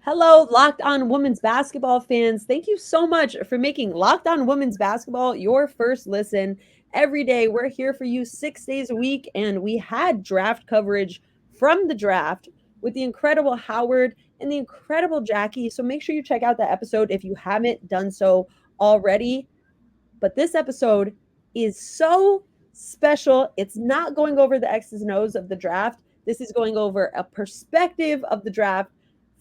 Hello, Locked On Women's Basketball fans. Thank you so much for making Locked On Women's Basketball your first listen every day. We're here for you 6 days a week, and we had draft coverage from the draft with the incredible Howard and the incredible Jackie. So make sure you check out that episode if you haven't done so already. But this episode is so special. It's not going over the X's and O's of the draft. This is going over a perspective of the draft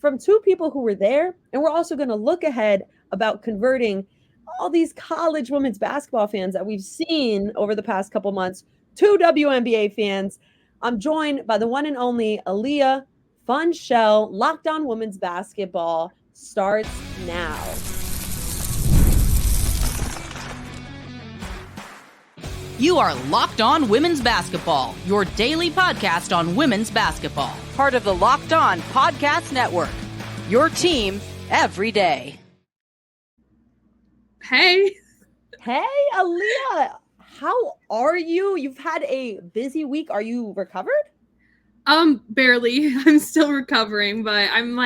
from two people who were there. And we're also going to look ahead about converting all these college women's basketball fans that we've seen over the past couple months to WNBA fans. I'm joined by the one and only Aliyah. Funschelle. Locked On Women's Basketball starts now. You are Locked On Women's Basketball, your daily podcast on women's basketball. Part of the Locked On Podcast Network, your team every day. Hey, Aliyah, how are you? You've had a busy week. Are you recovered? Barely. I'm still recovering, but I'm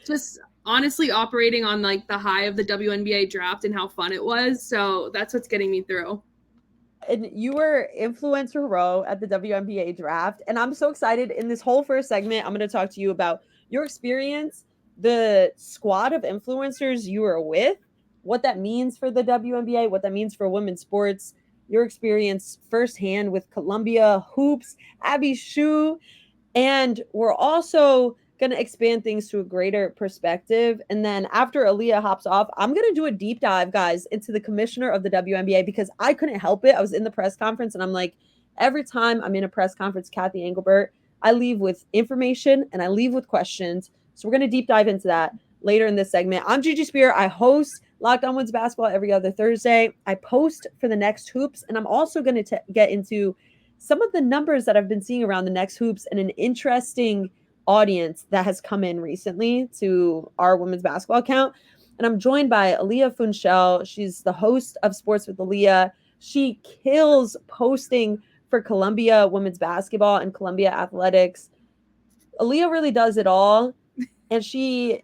just honestly operating on the high of the WNBA draft and how fun it was. So that's what's getting me through. And you were influencer row at the WNBA draft. And I'm so excited. In this whole first segment, I'm going to talk to you about your experience, the squad of influencers you were with, what that means for the WNBA, what that means for women's sports, your experience firsthand with Columbia Hoops, Abby Shu. And we're also going to expand things to a greater perspective. And then after Aliyah hops off, I'm going to do a deep dive, guys, into the commissioner of the WNBA because I couldn't help it. I was in the press conference and I'm like, every time I'm in a press conference, Kathy Engelbert, I leave with information and I leave with questions. So we're going to deep dive into that later in this segment. I'm Gigi Spear. I host Locked On Women's Basketball every other Thursday. I post for the Next Hoops, and I'm also going to get into some of the numbers that I've been seeing around the Next Hoops and an interesting audience that has come in recently to our women's basketball account. And I'm joined by Aliyah Funschelle. She's the host of Sports with Aliyah. She kills posting for Columbia women's basketball and Columbia athletics. Aliyah really does it all. And she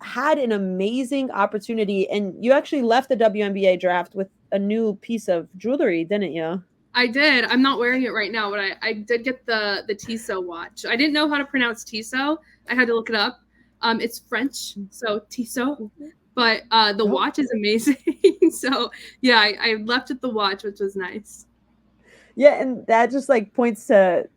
had an amazing opportunity. And you actually left the WNBA draft with a new piece of jewelry, didn't you? I did. I'm not wearing it right now, but I did get the Tissot watch. I didn't know how to pronounce Tissot. I had to look it up. It's French, so Tissot. But the watch is amazing. So, yeah, I left with the watch, which was nice. Yeah, and that just points to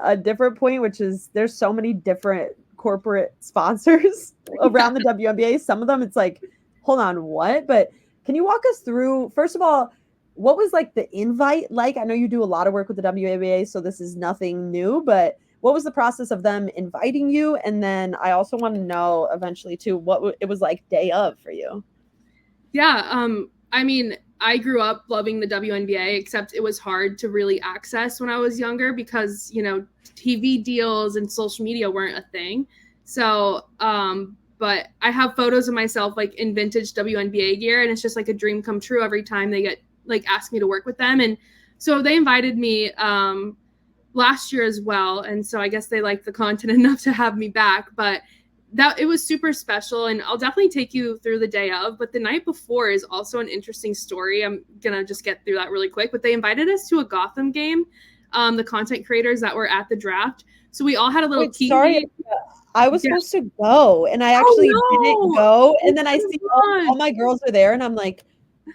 a different point, which is there's so many different corporate sponsors around the WNBA. Some of them, it's like, hold on, what? But can you walk us through, first of all, what was the invite like? I know you do a lot of work with the WNBA, so this is nothing new, but what was the process of them inviting you? And then I also want to know eventually too, what it was like day of for you. Yeah. I mean, I grew up loving the WNBA, except it was hard to really access when I was younger because, TV deals and social media weren't a thing. So, but I have photos of myself in vintage WNBA gear, and it's just a dream come true every time they get asked me to work with them. And so they invited me last year as well. And so I guess they liked the content enough to have me back, but it was super special. And I'll definitely take you through the day of, but the night before is also an interesting story. I'm going to just get through that really quick, but they invited us to a Gotham game, the content creators that were at the draft. So we all had a little team. Sorry, I was supposed to go and I actually didn't go. And then I see all my girls are there and I'm like,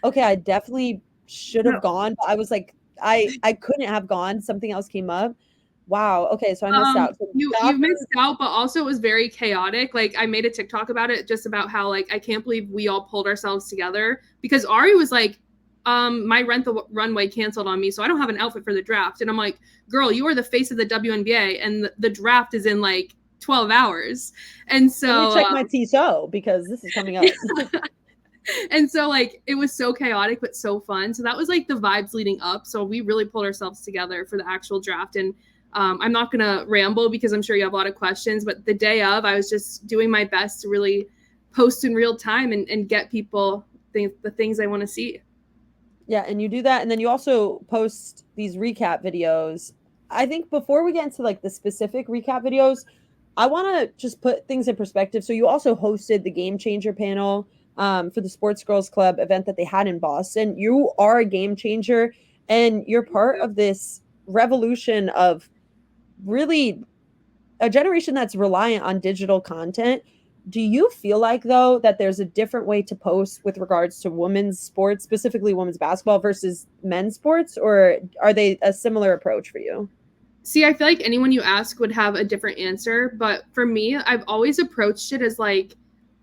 okay, I definitely should have gone, but I was like, I couldn't have gone. Something else came up. Wow. Okay, so I missed out. So you missed out, but also it was very chaotic. I made a TikTok about it, just about how I can't believe we all pulled ourselves together because Ari was like, my Rent the Runway canceled on me, so I don't have an outfit for the draft. And I'm like, girl, you are the face of the WNBA, and the draft is in 12 hours. And so let me check my Tissot because this is coming up. And so it was so chaotic but so fun. So that was the vibes leading up. So we really pulled ourselves together for the actual draft. And I'm not gonna ramble because I'm sure you have a lot of questions, but the day of, I was just doing my best to really post in real time and get people the things they want to see. Yeah, and you do that, and then you also post these recap videos. I think before we get into the specific recap videos, I want to just put things in perspective. So you also hosted the Game Changer panel for the Sports Girls Club event that they had in Boston. You are a game changer, and you're part of this revolution of really a generation that's reliant on digital content. Do you feel like, though, that there's a different way to post with regards to women's sports, specifically women's basketball versus men's sports, or are they a similar approach for you? See, I feel like anyone you ask would have a different answer. But for me, I've always approached it as like,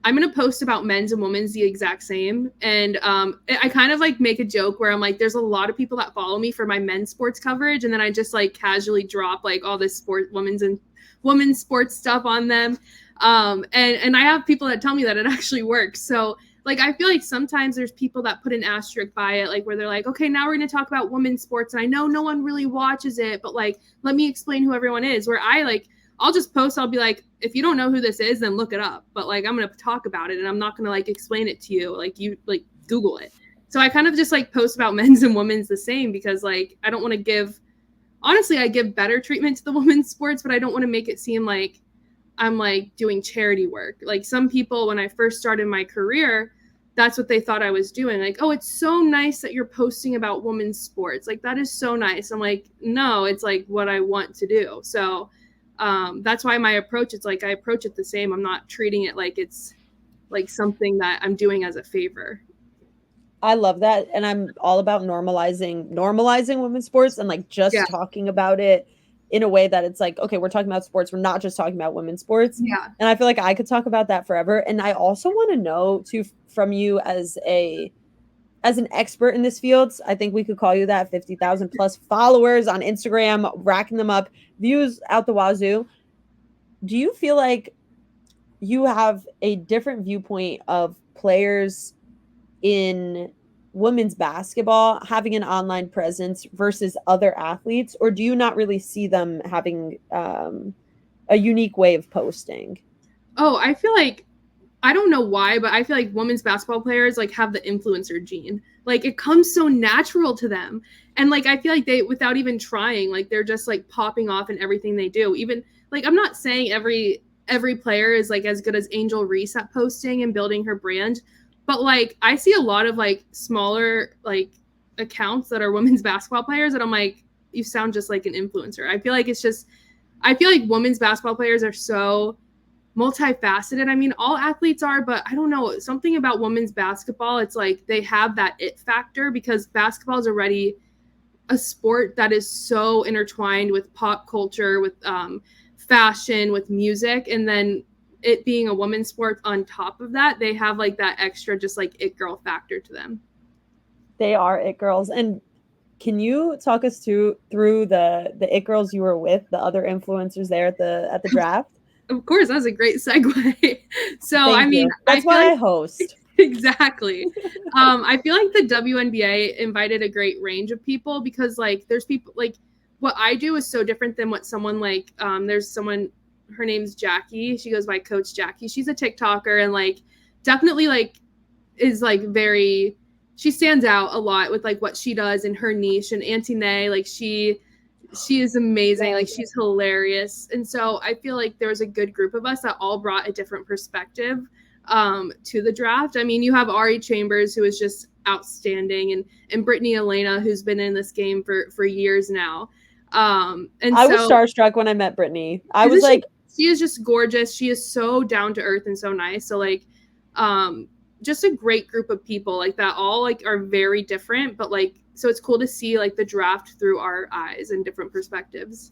I'm going to post about men's and women's the exact same. And I kind of like make a joke where I'm like, there's a lot of people that follow me for my men's sports coverage. And then I just like casually drop like all this women's sports stuff on them. And I have people that tell me that it actually works. So like, I feel like sometimes there's people that put an asterisk by it, like where they're like, okay, now we're going to talk about women's sports. And I know no one really watches it, but like, let me explain who everyone is. Where I'll just post, I'll be like, if you don't know who this is, then look it up. But like, I'm going to talk about it and I'm not going to like explain it to you. Like you like Google it. So I kind of just like post about men's and women's the same, because like, I don't want to honestly, I give better treatment to the women's sports, but I don't want to make it seem like I'm like doing charity work. Like some people, when I first started my career, that's what they thought I was doing. Like, oh, it's so nice that you're posting about women's sports. Like, that is so nice. I'm like, no, it's like what I want to do. So that's why my approach, it's like I approach it the same. I'm not treating it like it's like something that I'm doing as a favor. I love that. And I'm all about normalizing women's sports and like just talking about it in a way that it's like, okay, we're talking about sports. We're not just talking about women's sports. Yeah. And I feel like I could talk about that forever. And I also want to know too, from you as an expert in this field, I think we could call you that, 50,000 plus followers on Instagram, racking them up, views out the wazoo. Do you feel like you have a different viewpoint of players in women's basketball having an online presence versus other athletes, or do you not really see them having a unique way of posting? Oh, I feel like, I don't know why, but I feel like women's basketball players like have the influencer gene. Like it comes so natural to them. And like, I feel like they, without even trying, like they're just like popping off in everything they do. Even like, I'm not saying every player is like as good as Angel Reese at posting and building her brand, but like I see a lot of like smaller like accounts that are women's basketball players that I'm like, you sound just like an influencer. I feel like women's basketball players are so multifaceted. I mean, all athletes are, but I don't know, something about women's basketball, it's like they have that it factor, because basketball is already a sport that is so intertwined with pop culture, with fashion, with music, and then it being a women's sport on top of that, they have like that extra just like it girl factor to them. They are it girls. And can you talk us through the it girls you were with, the other influencers there at the draft? Of course, that was a great segue. So, I mean, that's why I host. Exactly. I feel like the WNBA invited a great range of people, because like there's people like what I do is so different than what someone like there's someone, her name's Jackie. She goes by Coach Jackie. She's a TikToker and like definitely like is like very, she stands out a lot with like what she does in her niche. And Auntie Nay, like she is amazing. Like she's hilarious. And so I feel like there was a good group of us that all brought a different perspective to the draft. I mean, you have Ari Chambers, who is just outstanding, and Brittany Elena, who's been in this game for years now. And I was starstruck when I met Brittany. I was like, she is just gorgeous. She is so down to earth and so nice. So like, just a great group of people like that, all like are very different, but like, so it's cool to see like the draft through our eyes and different perspectives.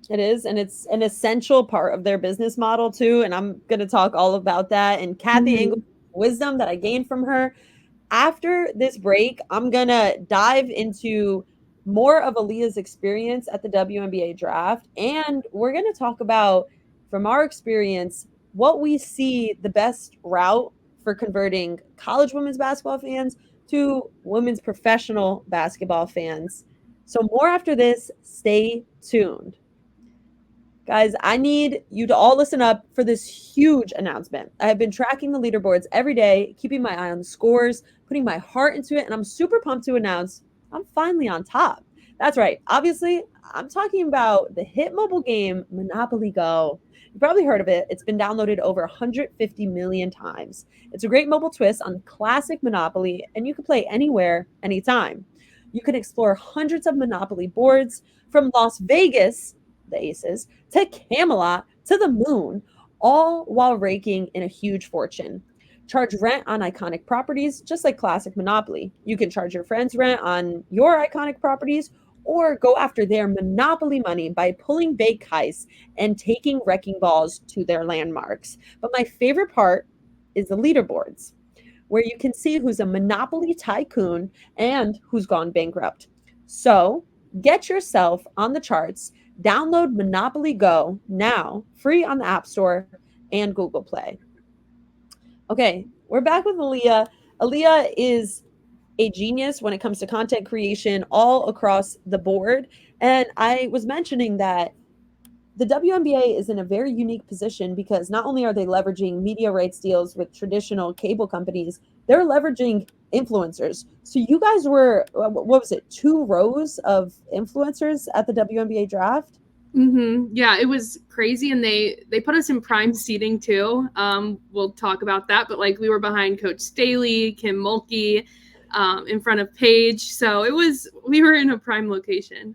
It is, and it's an essential part of their business model too. And I'm going to talk all about that and Kathy Engelbert's wisdom that I gained from her. After this break, I'm going to dive into more of Aliyah's experience at the WNBA draft, and we're going to talk about, from our experience, what we see the best route for converting college women's basketball fans to women's professional basketball fans. So more after this, stay tuned. Guys, I need you to all listen up for this huge announcement. I have been tracking the leaderboards every day, keeping my eye on the scores, putting my heart into it, and I'm super pumped to announce I'm finally on top. That's right. Obviously, I'm talking about the hit mobile game, Monopoly Go. You probably heard of it. It's been downloaded over 150 million times. It's a great mobile twist on classic Monopoly, and you can play anywhere, anytime. You can explore hundreds of Monopoly boards from Las Vegas, the Aces, to Camelot, to the moon, all while raking in a huge fortune. Charge rent on iconic properties, just like classic Monopoly. You can charge your friends rent on your iconic properties or go after their Monopoly money by pulling big heists and taking wrecking balls to their landmarks. But my favorite part is the leaderboards, where you can see who's a Monopoly tycoon and who's gone bankrupt. So get yourself on the charts. Download Monopoly Go now, free on the App Store and Google Play. Okay, we're back with Aliyah. Aliyah is a genius when it comes to content creation all across the board. And I was mentioning that the WNBA is in a very unique position because not only are they leveraging media rights deals with traditional cable companies, they're leveraging influencers. So you guys were, what was it, 2 rows of influencers at the WNBA draft? Yeah, it was crazy, and they put us in prime seating too. We'll talk about that, but like we were behind Coach Staley, Kim Mulkey, in front of Paige, so we were in a prime location.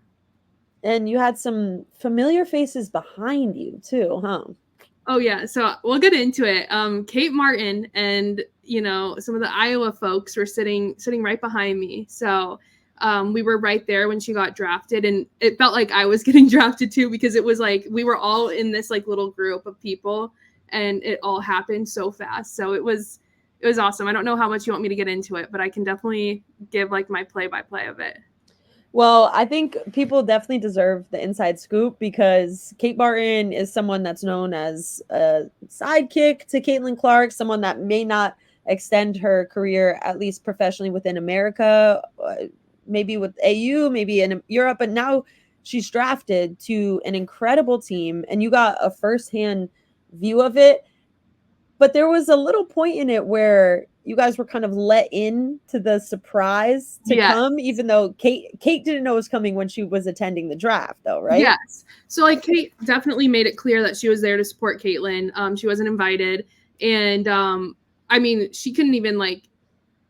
And you had some familiar faces behind you too, huh? Oh yeah, so we'll get into it. Kate Martin and some of the Iowa folks were sitting right behind me. So we were right there when she got drafted, and it felt like I was getting drafted too, because it was like we were all in this like little group of people, and it all happened so fast. So it was awesome. I don't know how much you want me to get into it, but I can definitely give like my play-by-play of it. Well, I think people definitely deserve the inside scoop because Kate Martin is someone that's known as a sidekick to Caitlin Clark, someone that may not extend her career, at least professionally within America, maybe with AU, maybe in Europe, but now she's drafted to an incredible team, and you got a firsthand view of it. But there was a little point in it where you guys were kind of let in to the surprise to come, even though Kate didn't know it was coming when she was attending the draft, though, right? Yes. So like Kate definitely made it clear that she was there to support Caitlin. She wasn't invited, and I mean, she couldn't even like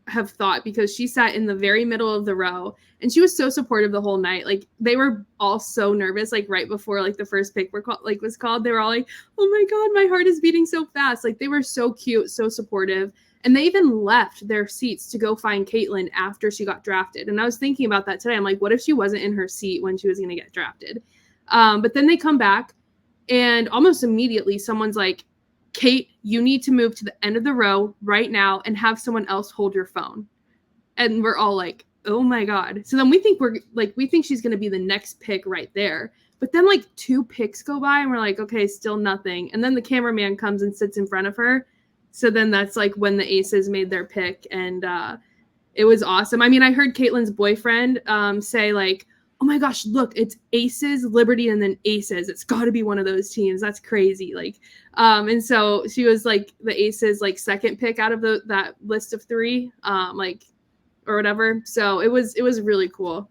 have thought, because she sat in the very middle of the row, and she was so supportive the whole night. Like they were all so nervous, like right before like the first pick was called. They were all like, "Oh my God, my heart is beating so fast!" Like they were so cute, so supportive. And they even left their seats to go find Caitlin after she got drafted. And I was thinking about that today. I'm like, what if she wasn't in her seat when she was going to get drafted? But then they come back, and almost immediately someone's like, Kate, you need to move to the end of the row right now and have someone else hold your phone. And we're all like, oh my God. So then we think she's going to be the next pick right there. But then like 2 picks go by, and we're like, okay, still nothing. And then the cameraman comes and sits in front of her. So then that's like when the Aces made their pick, and it was awesome. I mean, I heard Caitlin's boyfriend say like, oh my gosh, look, it's Aces, Liberty, and then Aces. It's got to be one of those teams. That's crazy. Like, and so she was like the Aces like second pick out of that list of 3, like or whatever. So it was really cool.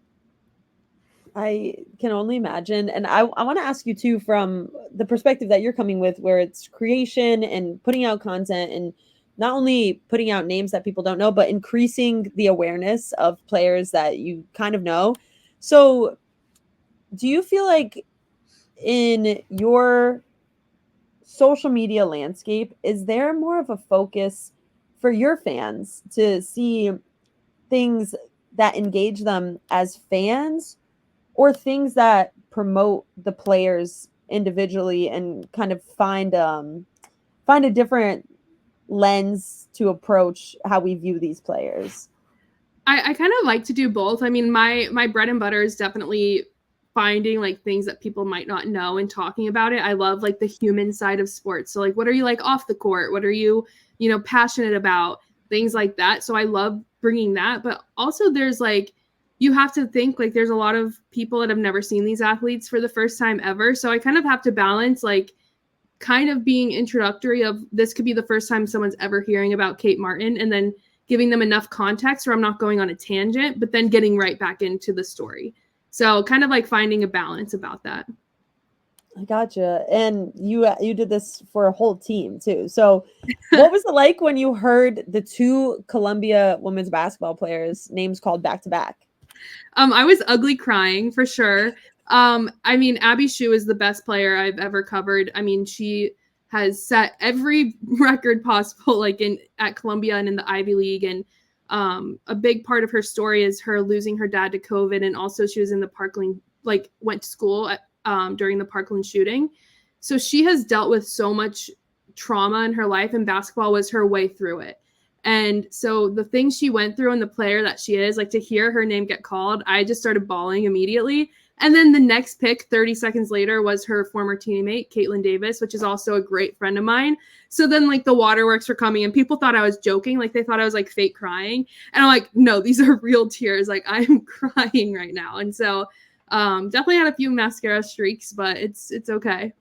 I can only imagine. And I want to ask you too, from the perspective that you're coming with, where it's creation and putting out content, and not only putting out names that people don't know, but increasing the awareness of players that you kind of know. So do you feel like in your social media landscape, is there more of a focus for your fans to see things that engage them as fans, or things that promote the players individually and kind of find a different lens to approach how we view these players? I kind of like to do both. I mean, my bread and butter is definitely finding like things that people might not know and talking about it. I love like the human side of sports. So like, what are you like off the court? What are you, passionate about? Things like that. So I love bringing that. But also there's like, you have to think like there's a lot of people that have never seen these athletes for the first time ever. So I kind of have to balance like kind of being introductory of this could be the first time someone's ever hearing about Kate Martin, and then giving them enough context where I'm not going on a tangent, but then getting right back into the story. So kind of like finding a balance about that. I gotcha. And you did this for a whole team too. So what was it like when you heard the two Columbia women's basketball players' names called back to back? I was ugly crying for sure. I mean, Abby Shue is the best player I've ever covered. I mean, she has set every record possible, like at Columbia and in the Ivy League. And a big part of her story is her losing her dad to COVID, and also she was in the Parkland, like went to school at, during the Parkland shooting. So she has dealt with so much trauma in her life, and basketball was her way through it. And so the things she went through and the player that she is, like to hear her name get called, I just started bawling immediately. And then the next pick 30 seconds later was her former teammate, Caitlin Davis, which is also a great friend of mine. So then like the waterworks were coming and people thought I was joking. Like they thought I was like fake crying. And I'm like, no, these are real tears. Like I'm crying right now. And so definitely had a few mascara streaks, but it's okay.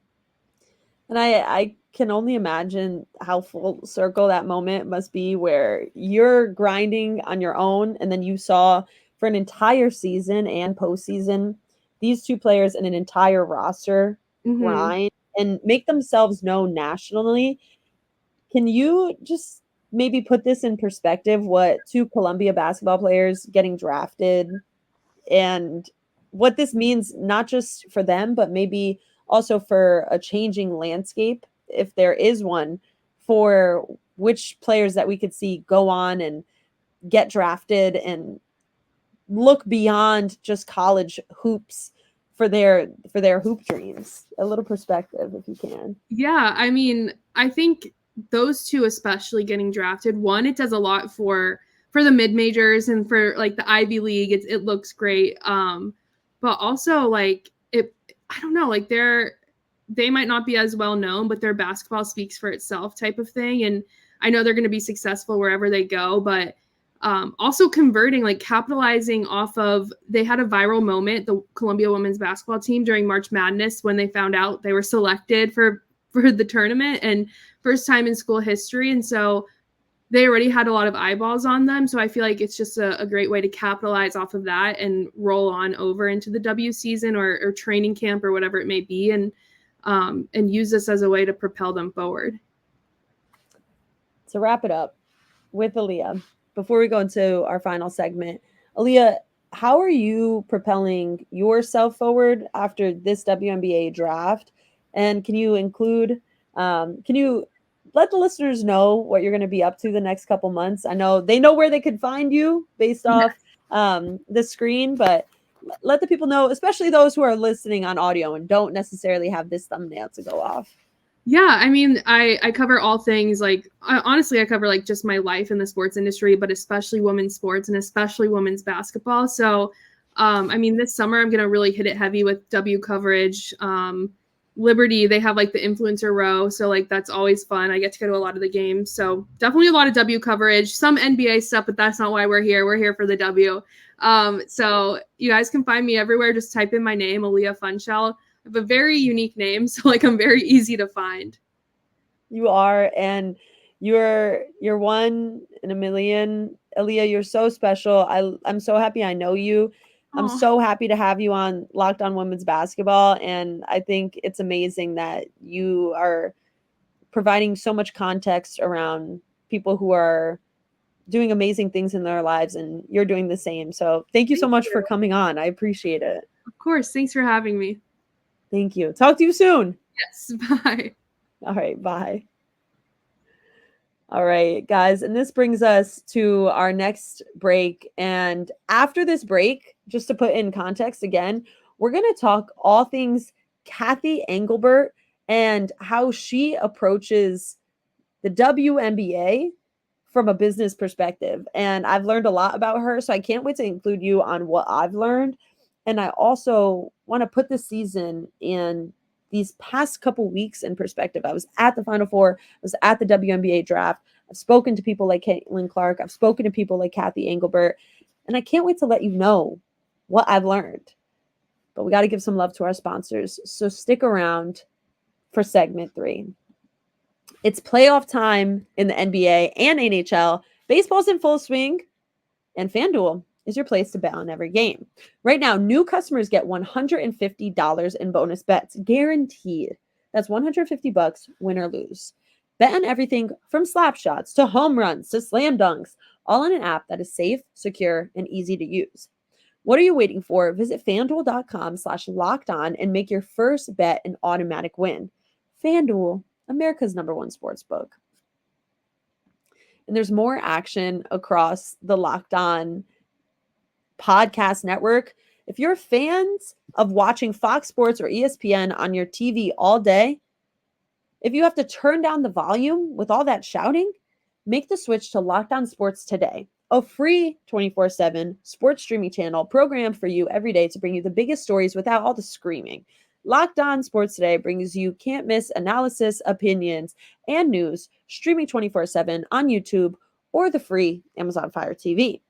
And I can only imagine how full circle that moment must be where you're grinding on your own and then you saw for an entire season and postseason these two players in an entire roster grind and make themselves known nationally. Can you just maybe put this in perspective what two Columbia basketball players getting drafted and what this means not just for them, but maybe also for a changing landscape, if there is one, for which players that we could see go on and get drafted and look beyond just college hoops for their hoop dreams. A little perspective, if you can. Yeah, I mean, I think those two especially getting drafted, one, it does a lot for the mid-majors and for like the Ivy League. It looks great. But also like I don't know, like they might not be as well known, but their basketball speaks for itself type of thing. And I know they're going to be successful wherever they go, but also converting, like capitalizing off of, they had a viral moment, the Columbia women's basketball team during March Madness when they found out they were selected for the tournament and first time in school history. And so they already had a lot of eyeballs on them. So I feel like it's just a great way to capitalize off of that and roll on over into the W season or training camp or whatever it may be, and use this as a way to propel them forward. To wrap it up with Aliyah, before we go into our final segment, Aliyah, how are you propelling yourself forward after this WNBA draft? And can you let the listeners know what you're going to be up to the next couple months? I know they know where they could find you based off the screen, but let the people know, especially those who are listening on audio and don't necessarily have this thumbnail to go off. Yeah, I mean, I cover all things. Like, honestly, I cover like just my life in the sports industry, but especially women's sports and especially women's basketball. So, I mean, this summer I'm going to really hit it heavy with W coverage. Liberty, they have like the influencer row. So like, that's always fun. I get to go to a lot of the games. So definitely a lot of W coverage, some NBA stuff, but that's not why we're here. We're here for the W. So you guys can find me everywhere. Just type in my name, Aliyah Funschelle. I have a very unique name, so like I'm very easy to find. You are, and you're one in a million. Aliyah, you're so special. I'm so happy I know you. I'm so happy to have you on Locked On Women's Basketball, and I think it's amazing that you are providing so much context around people who are doing amazing things in their lives, and you're doing the same. So thank you so much for coming on. I appreciate it. Of course. Thanks for having me. Thank you. Talk to you soon. Yes. Bye. All right. Bye. All right, guys. And this brings us to our next break. And after this break, just to put in context again, we're going to talk all things Cathy Engelbert and how she approaches the WNBA from a business perspective. And I've learned a lot about her, so I can't wait to include you on what I've learned. And I also want to put this season in these past couple weeks in perspective. I was at the Final Four. I was at the WNBA draft. I've spoken to people like Caitlin Clark. I've spoken to people like Cathy Engelbert. And I can't wait to let you know what I've learned. But we got to give some love to our sponsors. So stick around for segment 3. It's playoff time in the NBA and NHL. Baseball's in full swing. And FanDuel is your place to bet on every game. Right now, new customers get $150 in bonus bets, guaranteed. That's $150, win or lose. Bet on everything from slap shots to home runs to slam dunks, all on an app that is safe, secure, and easy to use. What are you waiting for? Visit FanDuel.com/lockedon and make your first bet an automatic win. FanDuel, America's #1 sports book. And there's more action across the Locked On podcast network. If you're fans of watching Fox Sports or ESPN on your TV all day, if you have to turn down the volume with all that shouting, make the switch to Locked On Sports today, a free 24/7 sports streaming channel programmed for you every day to bring you the biggest stories without all the screaming. Locked On Sports Today brings you can't miss analysis, opinions, and news streaming 24/7 on YouTube or the free Amazon Fire TV.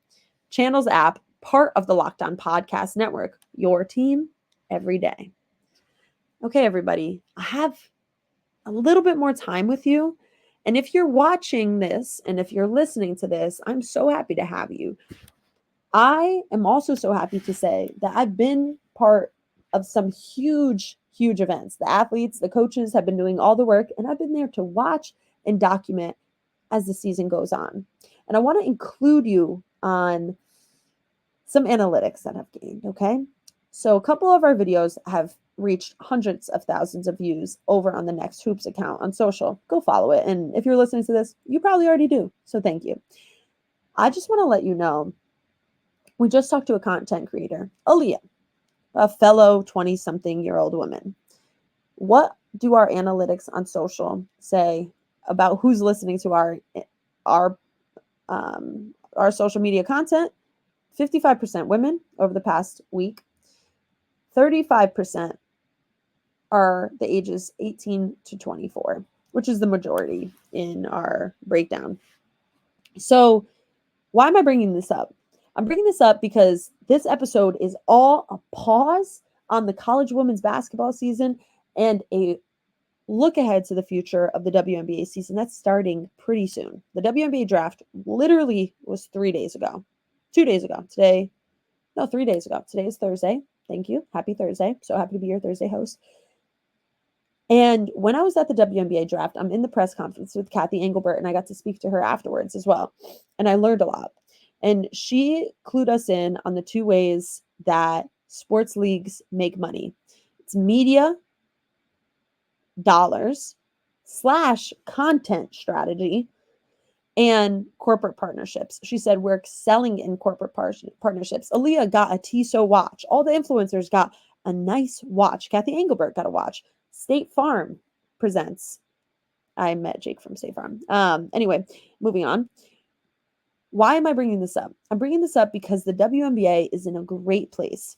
Channels app, part of the Locked On Podcast Network, your team every day. Okay, everybody, I have a little bit more time with you. And if you're watching this and if you're listening to this, I'm so happy to have you. I am also so happy to say that I've been part of some huge events. The athletes, the coaches have been doing all the work, and I've been there to watch and document as the season goes on. And I want to include you on some analytics that I've gained, okay? So a couple of our videos have reached hundreds of thousands of views over on the Next Hoops account on social. Go follow it. And if you're listening to this, you probably already do. So thank you. I just want to let you know, we just talked to a content creator, Aliyah, a fellow 20-something-year-old woman. What do our analytics on social say about who's listening to our social media content? 55% women over the past week. 35% are the ages 18 to 24, which is the majority in our breakdown. So why am I bringing this up? I'm bringing this up because this episode is all a pause on the college women's basketball season and a look ahead to the future of the WNBA season that's starting pretty soon. The WNBA draft literally was 3 days ago. 2 days ago. 3 days ago. Today is Thursday. Thank you. Happy Thursday. So happy to be your Thursday host. And when I was at the WNBA draft, I'm in the press conference with Kathy Engelbert, and I got to speak to her afterwards as well. And I learned a lot. And she clued us in on the 2 ways that sports leagues make money. It's media dollars / content strategy and corporate partnerships. She said we're excelling in corporate partnerships. Aliyah got a Tissot watch. All the influencers got a nice watch. Kathy Engelbert got a watch. State Farm presents. I met Jake from State Farm. Anyway, moving on. Why am I bringing this up? I'm bringing this up because the WNBA is in a great place.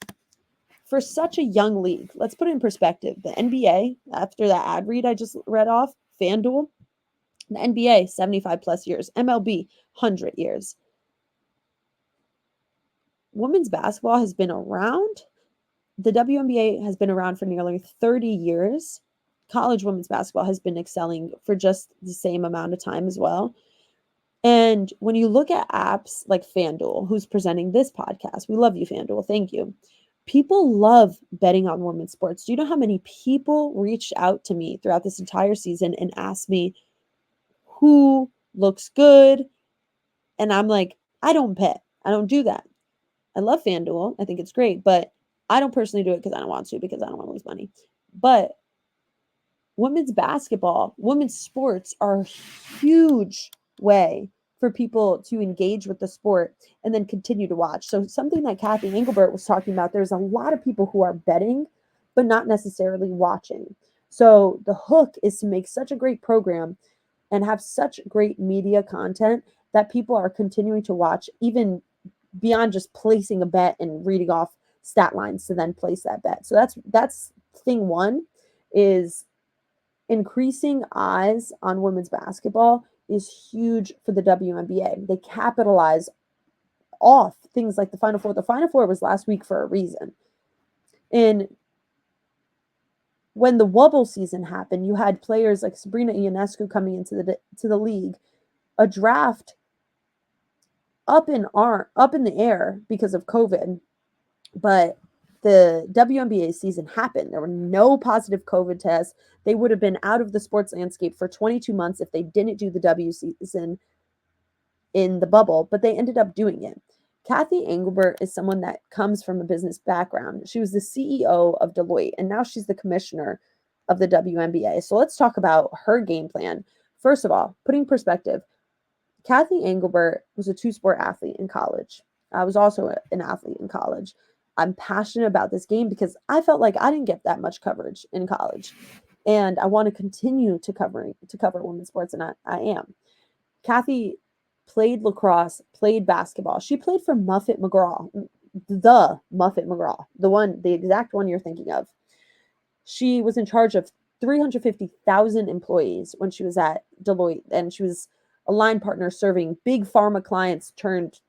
For such a young league, let's put it in perspective. The NBA, after that ad read I just read off, FanDuel, the NBA, 75 plus years. MLB, 100 years. Women's basketball has been around. The WNBA has been around for nearly 30 years. College women's basketball has been excelling for just the same amount of time as well. And when you look at apps like FanDuel, who's presenting this podcast, we love you, FanDuel. Thank you. People love betting on women's sports. Do you know how many people reached out to me throughout this entire season and asked me who looks good? And I'm like, I don't bet. I don't do that. I love FanDuel. I think it's great, but I don't personally do it because I don't want to, because I don't want to lose money. But women's basketball, women's sports are a huge way for people to engage with the sport and then continue to watch. So something that Kathy Engelbert was talking about, there's a lot of people who are betting, but not necessarily watching. So the hook is to make such a great program and have such great media content that people are continuing to watch, even beyond just placing a bet and reading off stat lines to then place that bet. So that's thing one, is increasing eyes on women's basketball is huge for the WNBA. They capitalize off things like the Final Four. The Final Four was last week for a reason. And when the Wubble season happened, you had players like Sabrina Ionescu coming into the league. A draft up in the air because of COVID, but the WNBA season happened. There were no positive COVID tests. They would have been out of the sports landscape for 22 months if they didn't do the W season in the bubble, but they ended up doing it. Kathy Engelbert is someone that comes from a business background. She was the CEO of Deloitte, and now she's the commissioner of the WNBA. So let's talk about her game plan. First of all, putting perspective, Kathy Engelbert was a two-sport athlete in college. I was also an athlete in college. I'm passionate about this game because I felt like I didn't get that much coverage in college, and I want to continue to cover women's sports, and I am. Kathy played lacrosse, played basketball. She played for Muffet McGraw, the Muffet McGraw, the exact one you're thinking of. She was in charge of 350,000 employees when she was at Deloitte, and she was a line partner serving big pharma clients, turned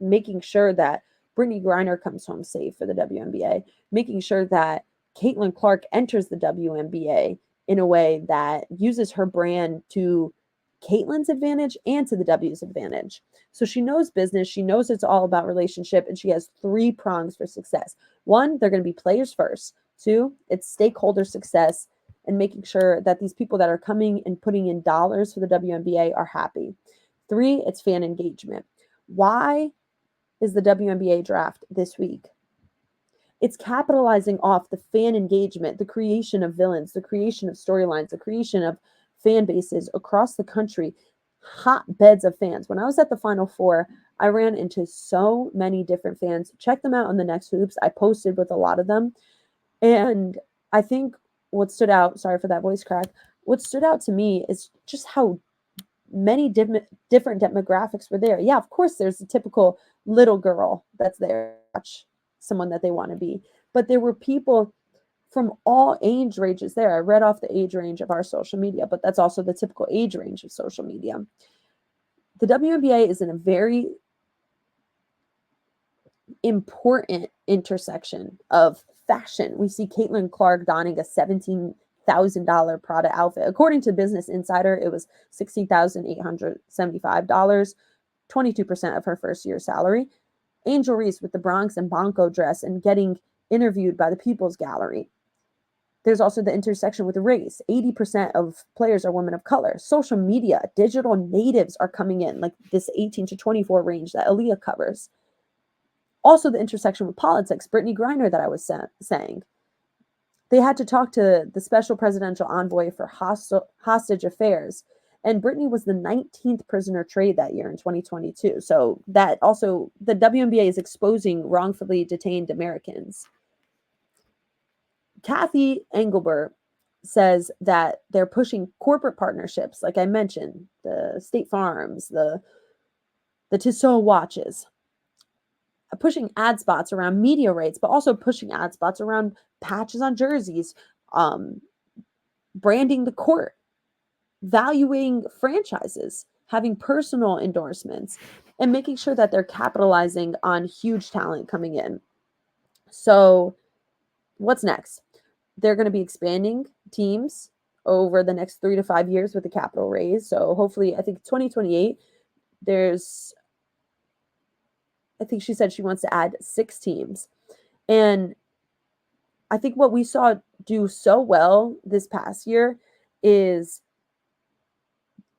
making sure that Brittany Griner comes home safe for the WNBA, making sure that Caitlin Clark enters the WNBA in a way that uses her brand to Caitlin's advantage and to the W's advantage. So she knows business. She knows it's all about relationship, and she has 3 prongs for success. 1, they're going to be players first. 2, it's stakeholder success and making sure that these people that are coming and putting in dollars for the WNBA are happy. 3, it's fan engagement. Why is the WNBA draft this week? It's capitalizing off the fan engagement, the creation of villains, the creation of storylines, the creation of fan bases across the country, hotbeds of fans. When I was at the Final Four, I ran into so many different fans. Check them out on the Next Hoops. I posted with a lot of them. And I think what stood out, sorry for that voice crack, what stood out to me is just how many different demographics were there. Yeah, of course, there's a typical little girl that's there, watch someone that they want to be. But there were people from all age ranges there. I read off the age range of our social media, but that's also the typical age range of social media. The WNBA is in a very important intersection of fashion. We see Caitlin Clark donning a $17,000 Prada outfit. According to Business Insider, it was $16,875, 22% of her first year salary. Angel Reese with the Bronx and Bonko dress and getting interviewed by the People's Gallery. There's also the intersection with race. 80% of players are women of color. Social media, digital natives are coming in, like this 18 to 24 range that Aliyah covers. Also the intersection with politics, Brittany Griner that I was saying. They had to talk to the special presidential envoy for hostage affairs. And Brittany was the 19th prisoner trade that year in 2022. So that also, the WNBA is exposing wrongfully detained Americans. Kathy Engelbert says that they're pushing corporate partnerships, like I mentioned, the State Farms, the Tissot watches, pushing ad spots around media rates, but also pushing ad spots around patches on jerseys, branding the court, valuing franchises, having personal endorsements, and making sure that they're capitalizing on huge talent coming in. So what's next? They're going to be expanding teams over the next 3 to 5 years with the capital raise. So hopefully, I think 2028, I think she said she wants to add 6 teams. And I think what we saw do so well this past year is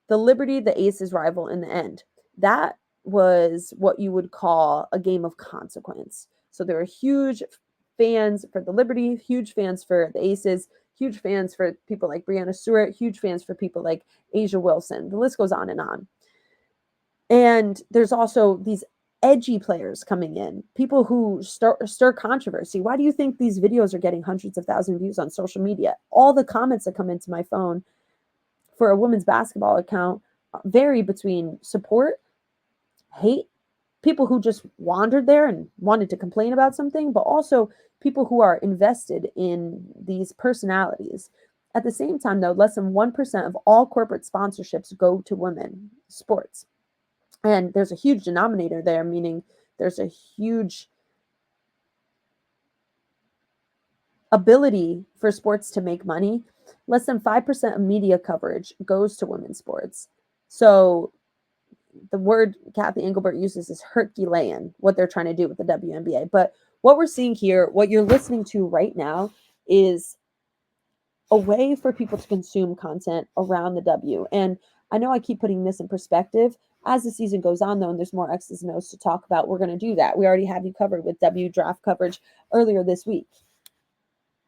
the Liberty, the Aces rival in the end. That was what you would call a game of consequence. So there were huge fans for the Liberty, huge fans for the Aces, huge fans for people like Breanna Stewart, huge fans for people like Asia Wilson. The list goes on and on. And there's also these edgy players coming in, people who stir controversy. Why do you think these videos are getting hundreds of thousands of views on social media? All the comments that come into my phone for a women's basketball account vary between support, hate, people who just wandered there and wanted to complain about something, but also people who are invested in these personalities. At the same time, though, less than 1% of all corporate sponsorships go to women sports. And there's a huge denominator there, meaning there's a huge ability for sports to make money. Less than 5% of media coverage goes to women's sports. So the word Kathy Engelbert uses is Herculean, what they're trying to do with the WNBA. But what we're seeing here, what you're listening to right now, is a way for people to consume content around the W. And I know I keep putting this in perspective. As the season goes on, though, and there's more X's and O's to talk about, we're going to do that. We already have you covered with W draft coverage earlier this week.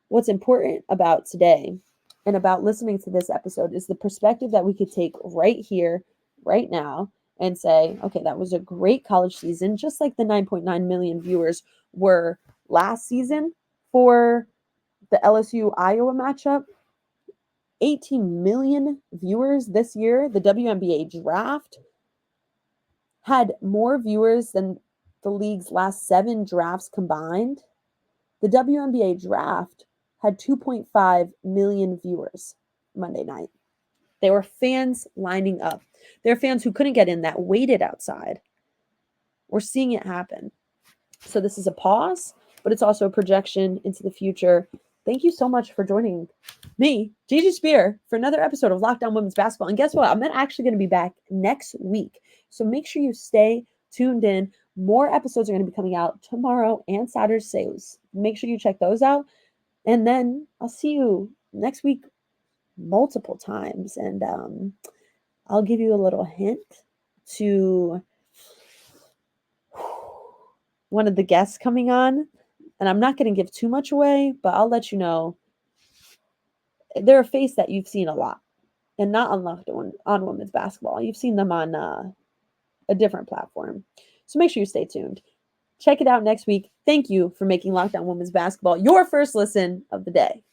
What's important about today and about listening to this episode is the perspective that we could take right here, right now, and say, okay, that was a great college season, just like the 9.9 million viewers were last season for the LSU-Iowa matchup. 18 million viewers this year. The WNBA draft had more viewers than the league's last 7 drafts combined. The WNBA draft had 2.5 million viewers Monday night. They were fans lining up. There are fans who couldn't get in that waited outside. We're seeing it happen. So this is a pause, but it's also a projection into the future. Thank you so much for joining me, Gigi Spear, for another episode of Locked On Women's Basketball. And guess what? I'm actually going to be back next week. So make sure you stay tuned in. More episodes are going to be coming out tomorrow and Saturday. So make sure you check those out. And then I'll see you next week multiple times. And I'll give you a little hint to one of the guests coming on. And I'm not going to give too much away, but I'll let you know. They're a face that you've seen a lot, and not on Locked On Women's Basketball. You've seen them on a different platform. So make sure you stay tuned. Check it out next week. Thank you for making Locked On Women's Basketball your first listen of the day.